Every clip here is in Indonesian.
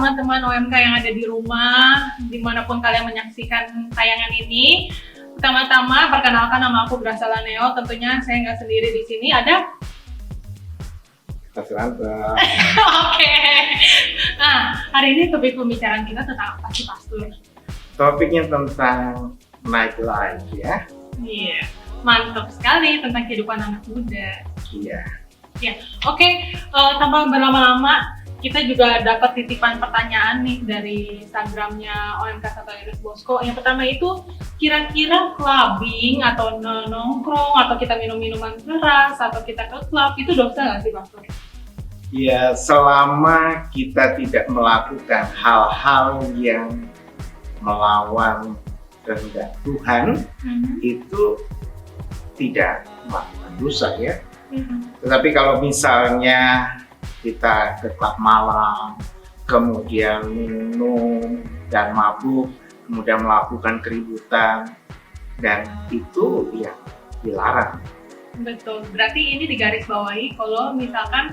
teman-teman OMK yang ada di rumah, dimanapun kalian menyaksikan tayangan ini. Pertama-tama, perkenalkan nama aku Gracia Laneo. Tentunya saya nggak sendiri di sini, ada Pastor Anta. Oke. Nah, hari ini topik pembicaraan kita tentang apa sih, Pastor? Topiknya tentang nightlife ya. Iya, mantap sekali tentang kehidupan anak muda. Iya. Ya, oke. Tanpa berlama-lama, kita juga dapat titipan pertanyaan nih dari Instagramnya OMK Santo Iris Bosco. Yang pertama itu, kira-kira clubbing atau nongkrong atau kita minum minuman keras atau kita ke klub itu dosa nggak sih, Pastor? Ya, selama kita tidak melakukan hal-hal yang melawan kehendak Tuhan, itu tidak melakukan dosa ya. Tetapi kalau misalnya kita ke klub malam, kemudian minum dan mabuk, kemudian melakukan keributan, dan itu ya dilarang. Betul, berarti ini digarisbawahi kalau misalkan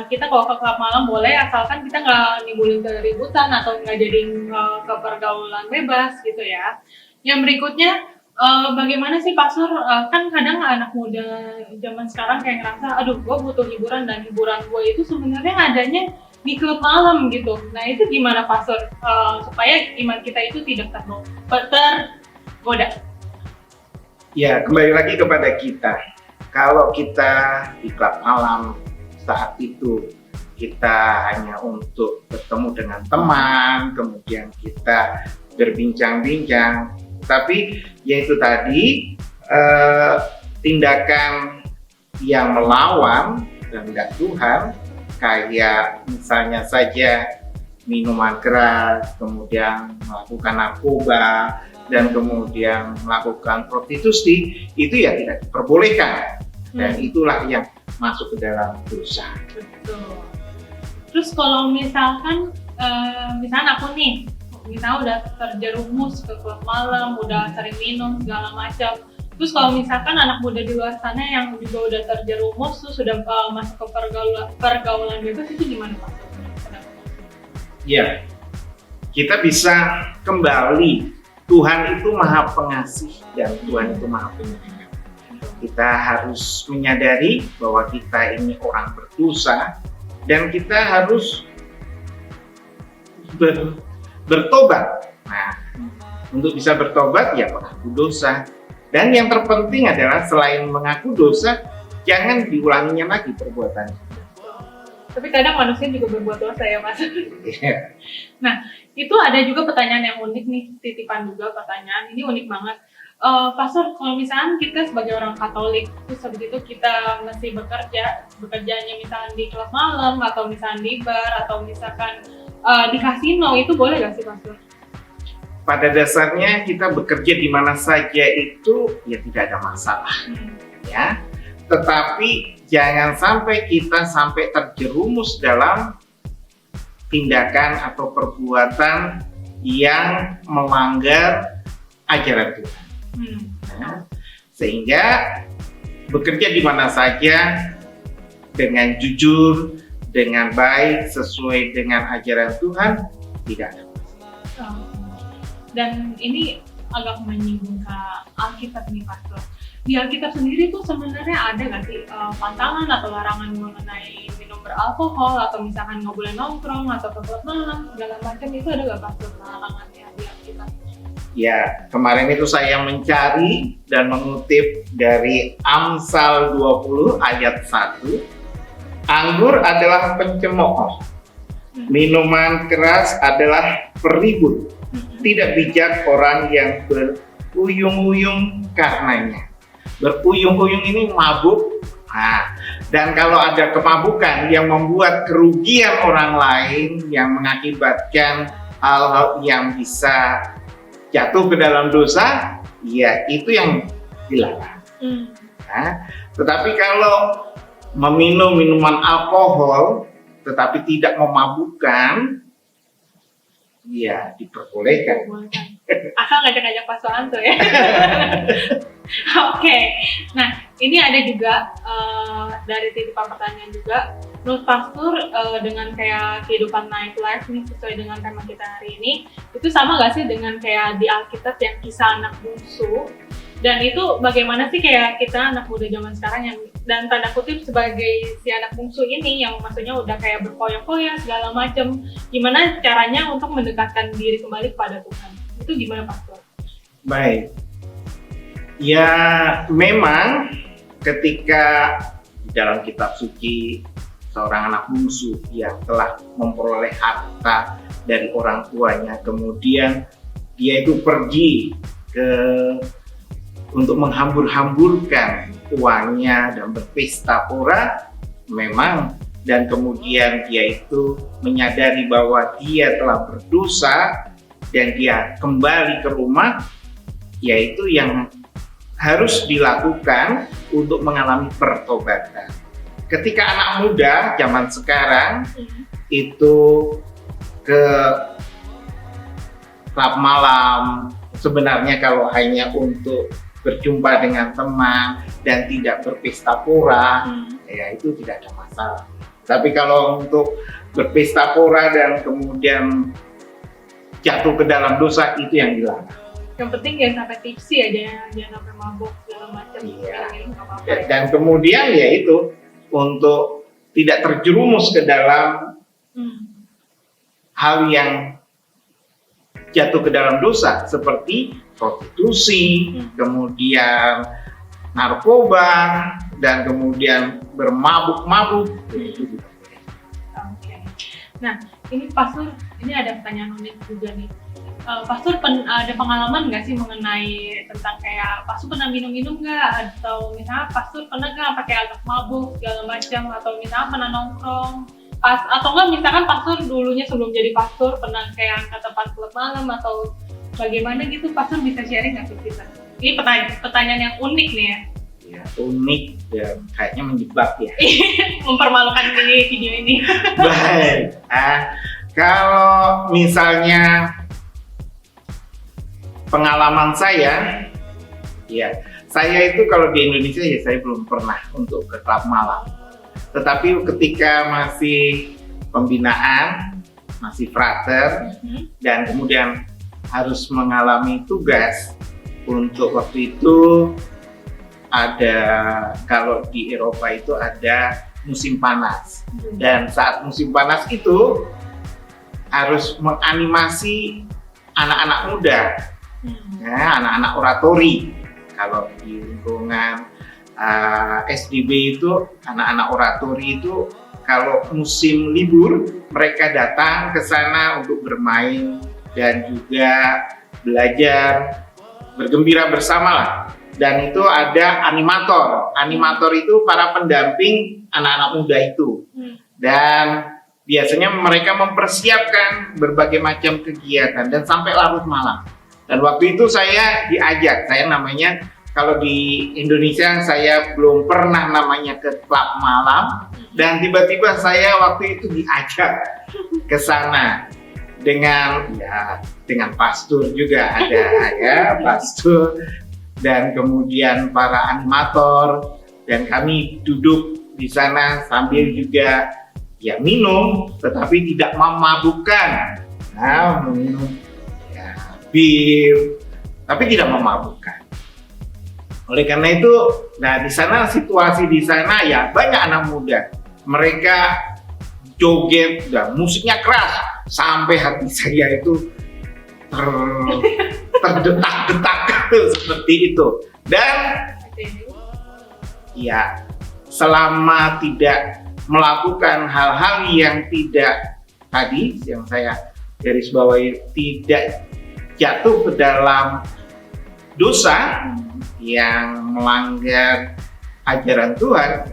kita kalau ke klub malam boleh, asalkan kita nggak nimbulin keributan atau nggak jadi ke pergaulan bebas gitu ya. Yang berikutnya, bagaimana sih Pastor, kan kadang anak muda zaman sekarang kayak ngerasa, aduh gue butuh hiburan dan hiburan gue itu sebenarnya adanya di klub malam gitu. Nah itu gimana Pastor, supaya iman kita itu tidak tergoda? Ya, kembali lagi kepada kita. Kalau kita di klub malam saat itu kita hanya untuk bertemu dengan teman, kemudian kita berbincang-bincang, tapi yaitu tadi tindakan yang melawan kehendak Tuhan, kayak misalnya saja minuman keras, kemudian melakukan narkoba, dan kemudian melakukan prostitusi, itu ya tidak diperbolehkan. Dan itulah yang masuk ke dalam dosa. Betul. Terus kalau misalkan, misalnya aku nih, misalnya udah terjerumus ke klub malam, udah sering minum segala macam. Terus kalau misalkan anak muda di luar sana yang juga udah terjerumus, terus sudah masuk ke pergaulan bebas, itu gimana Pak? Ya, kita bisa kembali. Tuhan itu Maha Pengasih dan Tuhan itu Maha Penyayang. Kita harus menyadari bahwa kita ini orang berdosa dan kita harus bertobat. Nah, untuk bisa bertobat ya mengaku dosa. Dan yang terpenting adalah selain mengaku dosa, jangan diulanginya lagi perbuatan. Tapi kadang manusia juga berbuat dosa ya Mas. Yeah. Nah, itu ada juga pertanyaan yang unik nih, titipan juga pertanyaan. Ini unik banget. Pastor, kalau misalnya kita sebagai orang Katolik, terus habis itu kita mesti bekerjanya misalnya di klub malam, atau misalnya di bar, atau misalkan di kasino, itu boleh nggak sih Pastor? Pada dasarnya kita bekerja di mana saja itu ya tidak ada masalah, ya. Tetapi jangan sampai kita terjerumus dalam tindakan atau perbuatan yang melanggar ajaran Tuhan. Nah, sehingga bekerja di mana saja dengan jujur, dengan baik, sesuai dengan ajaran Tuhan, tidak ada. Dan ini agak menyinggung ke Alkitab nih Pastor. Di Alkitab sendiri tuh sebenarnya ada nggak sih pantangan atau larangan mengenai minum beralkohol, atau misalkan nggak boleh nongkrong atau ke klub malam segala macam, itu ada nggak Pastor larangannya di Alkitab? Ya, kemarin itu saya mencari dan mengutip dari Amsal 20 ayat 1. Anggur adalah pencemooh, minuman keras adalah peribut, tidak bijak orang yang beruyung-uyung karenanya. Beruyung-uyung ini mabuk. Nah, dan kalau ada kemabukan yang membuat kerugian orang lain, yang mengakibatkan hal-hal yang bisa jatuh ke dalam dosa, ya itu yang dilarang. Nah, tetapi kalau meminum minuman alkohol tetapi tidak memabukkan, ya diperbolehkan. Asal ngajak-ngajak Pak Soanto ya. Oke. Nah, ini ada juga dari titipan pertanyaan juga, menurut Pastor dengan kayak kehidupan nightlife nih sesuai dengan tema kita hari ini, itu sama nggak sih dengan kayak di Alkitab yang kisah anak bungsu? Dan itu bagaimana sih kayak kita anak muda zaman sekarang yang dan tanda kutip sebagai si anak bungsu ini yang maksudnya udah kayak berfoya-foya segala macam, gimana caranya untuk mendekatkan diri kembali kepada Tuhan? Itu gimana Pastor? Baik, ya memang ketika dalam kitab suci seorang anak bungsu yang telah memperoleh harta dari orang tuanya, kemudian dia itu pergi untuk menghambur-hamburkan uangnya dan berpesta pora, memang, dan kemudian dia itu menyadari bahwa dia telah berdosa dan dia kembali ke rumah, yaitu yang harus dilakukan untuk mengalami pertobatan. Ketika anak muda zaman sekarang itu ke klub malam, sebenarnya kalau hanya untuk berjumpa dengan teman dan tidak berpesta pora, ya itu tidak ada masalah. Tapi kalau untuk berpesta pora dan kemudian jatuh ke dalam dosa, itu yang dilarang. Yang penting jangan sampai tipsi aja, jangan sampai mabuk segala macam. Iya. Nggak apa-apa. Dan kemudian ya itu untuk tidak terjerumus ke dalam hal yang jatuh ke dalam dosa seperti prostitusi, kemudian narkoba, dan kemudian bermabuk-mabuk. Oke. Nah, ini Pastor, ini ada pertanyaan unik juga nih. Pastor ada pengalaman nggak sih mengenai tentang kayak Pastor pernah minum-minum nggak, atau misalnya Pastor pernah nggak pakai agak mabuk segala macam, atau misalnya pernah nongkrong atau enggak misalkan Pastor dulunya sebelum jadi Pastor pernah kayak ke tempat klub malam atau bagaimana gitu, Pastor bisa sharing nggak ke kita? Ini pertanyaan yang unik nih ya. Ya, unik dan kayaknya menjebak ya. Mempermalukan di video ini. Baik, kalau misalnya pengalaman saya, ya saya itu kalau di Indonesia ya saya belum pernah untuk ke klub malam. Tetapi ketika masih pembinaan, masih frater, dan kemudian harus mengalami tugas untuk waktu itu ada, kalau di Eropa itu ada musim panas, dan saat musim panas itu harus menganimasi anak-anak muda, ya, anak-anak oratori. Kalau di lingkungan SDB itu anak-anak oratori itu kalau musim libur mereka datang ke sana untuk bermain dan juga belajar, bergembira bersama lah. Dan itu ada animator. Animator itu para pendamping anak-anak muda itu. Dan biasanya mereka mempersiapkan berbagai macam kegiatan dan sampai larut malam. Dan waktu itu saya diajak, saya namanya, kalau di Indonesia saya belum pernah namanya ke klub malam, dan tiba-tiba saya waktu itu diajak ke sana dengan pastor juga ada ya, pastor, dan kemudian para animator, dan kami duduk di sana sambil juga ya minum, tetapi tidak memabukkan. Nah, minum ya bir, tapi tidak memabukkan. Oleh karena itu, nah di sana situasi di sana ya banyak anak muda, mereka joget dan musiknya keras sampai hati saya itu terdetak-detak seperti itu. Dan ya selama tidak melakukan hal-hal yang tidak tadi yang saya garis bawahi, tidak jatuh ke dalam dosa yang melanggar ajaran Tuhan.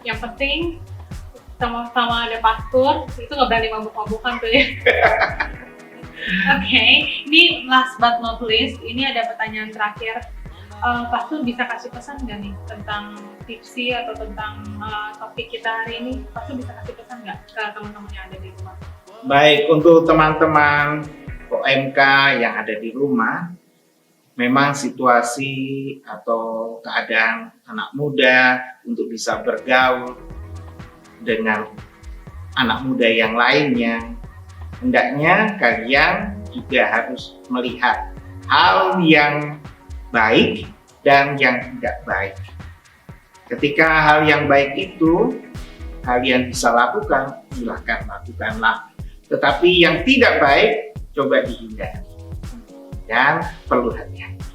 Yang penting sama-sama ada pastor, itu nggak berani mabuk-mabukan tuh ya. Oke, ini last but not least, ini ada pertanyaan terakhir. Pastor bisa kasih pesan nggak nih tentang tipsi atau tentang topik kita hari ini? Pastor bisa kasih pesan nggak ke teman-teman yang ada di rumah? Baik, untuk teman-teman OMK yang ada di rumah, memang situasi atau keadaan anak muda untuk bisa bergaul dengan anak muda yang lainnya, hendaknya kalian juga harus melihat hal yang baik dan yang tidak baik. Ketika hal yang baik itu kalian bisa lakukan, silahkan lakukanlah. Tetapi yang tidak baik, coba dihindari. Dan perlu hati-hati.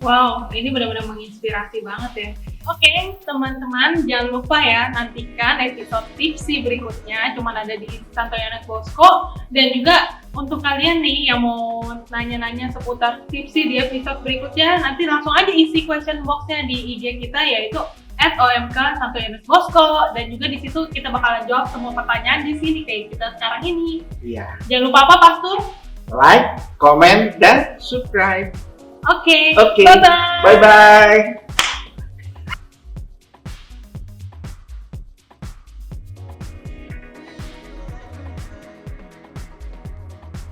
Wow, ini benar-benar menginspirasi banget ya. Oke, teman-teman, jangan lupa ya nantikan episode tipsi berikutnya. Cuman ada di Santo Yohanes Bosco. Dan juga untuk kalian nih yang mau nanya-nanya seputar tipsi di episode berikutnya, nanti langsung aja isi question box-nya di IG kita, yaitu @omk Santo Yohanes Bosco. Dan juga di situ kita bakalan jawab semua pertanyaan di sini kayak kita sekarang ini. Iya. Jangan lupa apa, Pastor? Like, comment, dan subscribe. Oke. Oke. Bye-bye. Bye-bye.